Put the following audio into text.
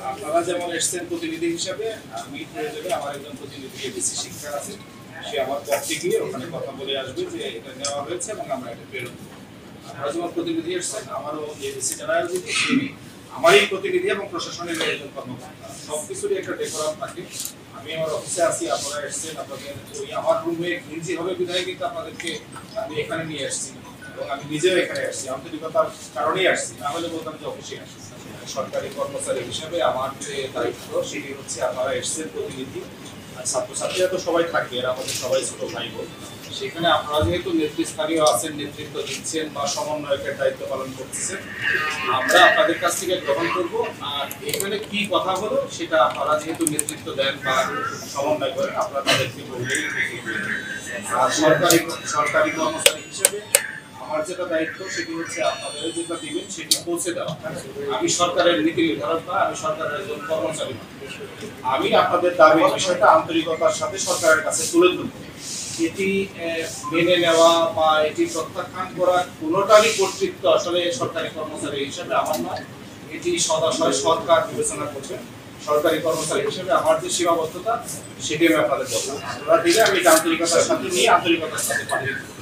আপনারা যেমন এসছেন প্রতিনিধি হিসাবে, আমি প্রয়োজনে আমার একজন প্রতিনিধি এডিসি শিক্ষা আছে, সে আমার পক্ষে গিয়ে ওখানে কথা বলে আসবে যে এটা নেওয়া হয়েছে এবং আমরা এটা ফেরত দেব। আপনারা যেমন প্রতিনিধি এসছেন, আমারও এডিসি জেনারেল যিনি তিনি আমারই প্রতিনিধি এবং প্রশাসনের একজন কর্মকর্তা, সবকিছুরই একটা ডেকোরাম থাকে। আমি আমার অফিসে আছি, আপনারা এসছেন, আপনাদের ওই আমার রুমে ঘিঞ্জি হবে বিধায় কিন্তু আপনাদেরকে আমি এখানে নিয়ে আসছি এবং আমি নিজেও এখানে আসছি, আন্তরিকতার কারণেই আসছি, না হলে বলতাম যে অফিসে আসছি। সরকারি কর্মচারী হিসেবে আমার যে দায়িত্ব সেটি হচ্ছে আপনারা এসছেন প্রতিনিধি, আর ছাত্রছাত্রীরা তো সবাই থাকবে, এরা আমাদের সবাই ছোট ভাই বোন। সেখানে আপনারা যেহেতু নেতৃস্থানীয় আছেন, নেতৃত্ব দিচ্ছেন বা সমন্বয়কের দায়িত্ব পালন করতেছেন, আমরা আপনাদের কাছ থেকে গ্রহণ করব। আর এখানে কি কথা হলো সেটা আপনারা যেহেতু নেতৃত্ব দেন বা সমন্বয় করেন, আপনারা তাদেরকে বললেই। আর সরকারি কর্মচারী হিসেবে আমার যেটা দায়িত্ব সেটি হচ্ছে আপনাদের যেটা দিবেন সেটি পৌঁছে দেওয়া। আমি সরকারের নীতি নির্ধারক না, আমি সরকারের একজন কর্মচারী না। আমি আপনাদের দাবির বিষয়টা আন্তরিকতার সাথে সরকারের কাছে তুলে ধরব। এটি মেনে নেওয়া বা এটি প্রত্যাখ্যান করা কোনোটারই কর্তৃত্ব আসলে সরকারি কর্মচারী হিসেবে আমার নয়। এটি সদাশয় সরকার বিবেচনা করবেন। সরকারি কর্মচারী হিসেবে আমার যে সীমাবদ্ধতা সেটি আমি আপনাদের বললাম, আপনারা দিলে আমি আন্তরিকতার সাথে নিয়ে আন্তরিকতার সাথে পাঠিয়ে দেব।